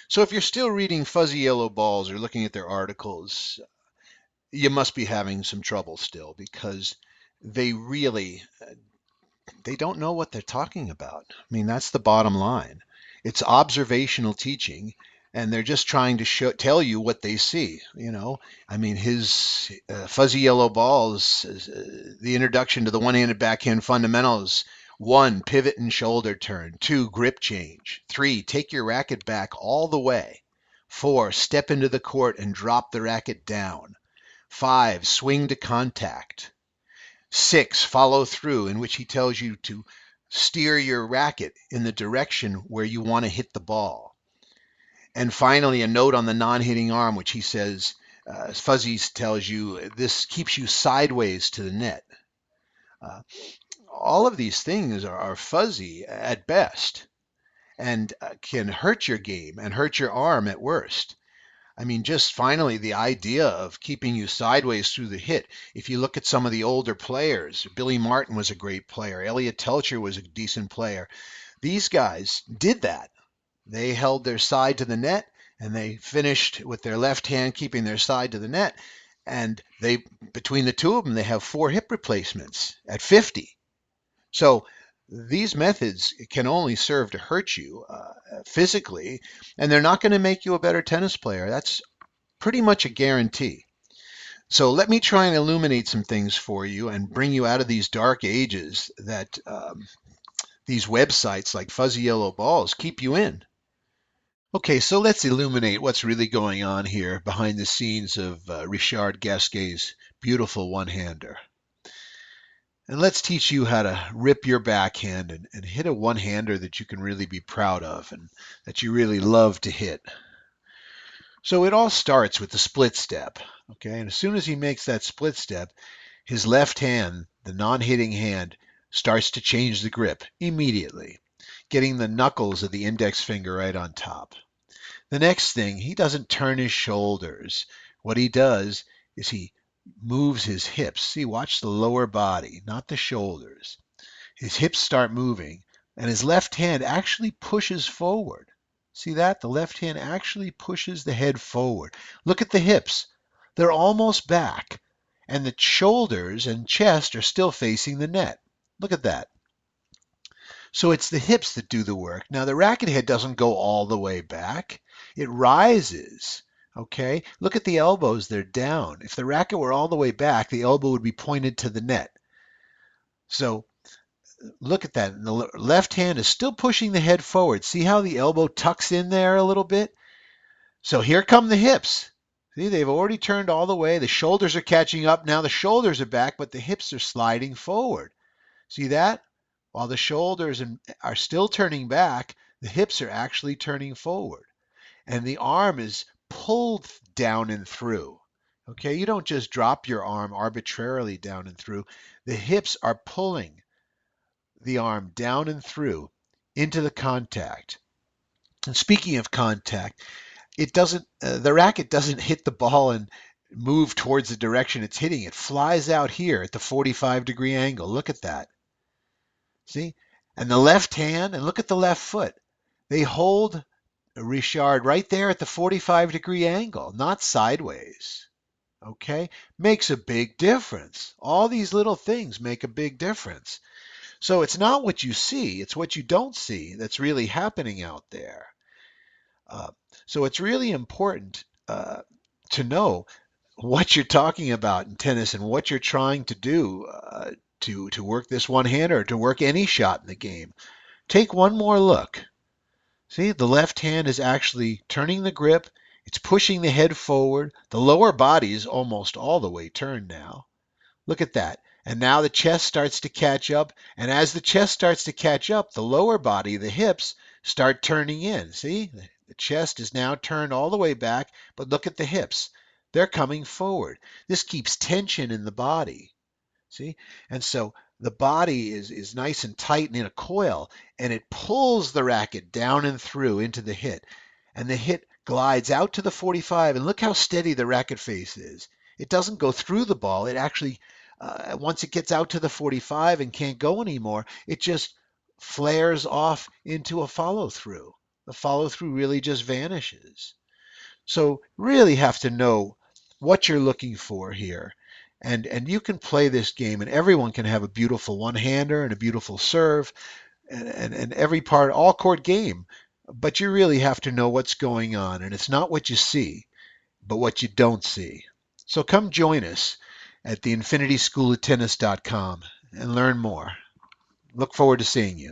So if you're still reading Fuzzy Yellow Balls or looking at their articles, you must be having some trouble still because they really they don't know what they're talking about. I mean, that's the bottom line. It's observational teaching, and they're just trying to tell you what they see. I mean, his Fuzzy Yellow Balls, the introduction to the one-handed backhand fundamentals. 1, pivot and shoulder turn. 2, grip change. 3, take your racket back all the way. 4, step into the court and drop the racket down. 5, swing to contact. 6, follow through, in which he tells you to steer your racket in the direction where you want to hit the ball. And finally, a note on the non-hitting arm, which he says, Fuzzies tells you this keeps you sideways to the net. All of these things are fuzzy at best and can hurt your game and hurt your arm at worst. I mean, just finally, the idea of keeping you sideways through the hit. If you look at some of the older players, Billy Martin was a great player. Elliot Telcher was a decent player. These guys did that. They held their side to the net, and they finished with their left hand keeping their side to the net. And they, between the two of them, they have 4 hip replacements at 50. So these methods can only serve to hurt you physically, and they're not going to make you a better tennis player. That's pretty much a guarantee. So let me try and illuminate some things for you and bring you out of these dark ages that these websites like Fuzzy Yellow Balls keep you in. Okay, so let's illuminate what's really going on here behind the scenes of Richard Gasquet's beautiful one-hander. And let's teach you how to rip your backhand and hit a one-hander that you can really be proud of and that you really love to hit. So it all starts with the split step, okay? And as soon as he makes that split step, his left hand, the non-hitting hand, starts to change the grip immediately, getting the knuckles of the index finger right on top. The next thing, he doesn't turn his shoulders. What he does is he moves his hips. See, watch the lower body, not the shoulders. His hips start moving, and his left hand actually pushes forward. See that? The left hand actually pushes the head forward. Look at the hips. They're almost back, and the shoulders and chest are still facing the net. Look at that. So it's the hips that do the work. Now, the racket head doesn't go all the way back. It rises. Okay, look at the elbows, they're down. If the racket were all the way back, the elbow would be pointed to the net. So look at that. The left hand is still pushing the head forward. See how the elbow tucks in there a little bit? So here come the hips. See, they've already turned all the way. The shoulders are catching up. Now the shoulders are back, but the hips are sliding forward. See that? While the shoulders are still turning back, the hips are actually turning forward. And the arm is pulled down and through. Okay, you don't just drop your arm arbitrarily down and through. The hips are pulling the arm down and through into the contact. And speaking of contact, it doesn't the racket doesn't hit the ball and move towards the direction it's hitting. It flies out here at the 45-degree angle. Look at that. See? And the left hand, and look at the left foot. They hold Richard right there at the 45-degree angle, not sideways. Okay? Makes a big difference. All these little things make a big difference. So it's not what you see, it's what you don't see that's really happening out there. So it's really important to know what you're talking about in tennis and what you're trying to do to work this one-hander, to work any shot in the game. Take one more look. See, the left hand is actually turning the grip. It's pushing the head forward. The lower body is almost all the way turned now. Look at that. And now the chest starts to catch up. And as the chest starts to catch up, the lower body, the hips, start turning in. See? The chest is now turned all the way back, but look at the hips. They're coming forward. This keeps tension in the body. See? And so the body is nice and tight and in a coil, and it pulls the racket down and through into the hit. And the hit glides out to the 45, and look how steady the racket face is. It doesn't go through the ball. It actually, once it gets out to the 45 and can't go anymore, it just flares off into a follow through. the follow through really just vanishes. So really have to know what you're looking for here. And you can play this game and everyone can have a beautiful one-hander and a beautiful serve and every part, all court game. But you really have to know what's going on. And it's not what you see, but what you don't see. So come join us at the infinityschooloftennis.com and learn more. Look forward to seeing you.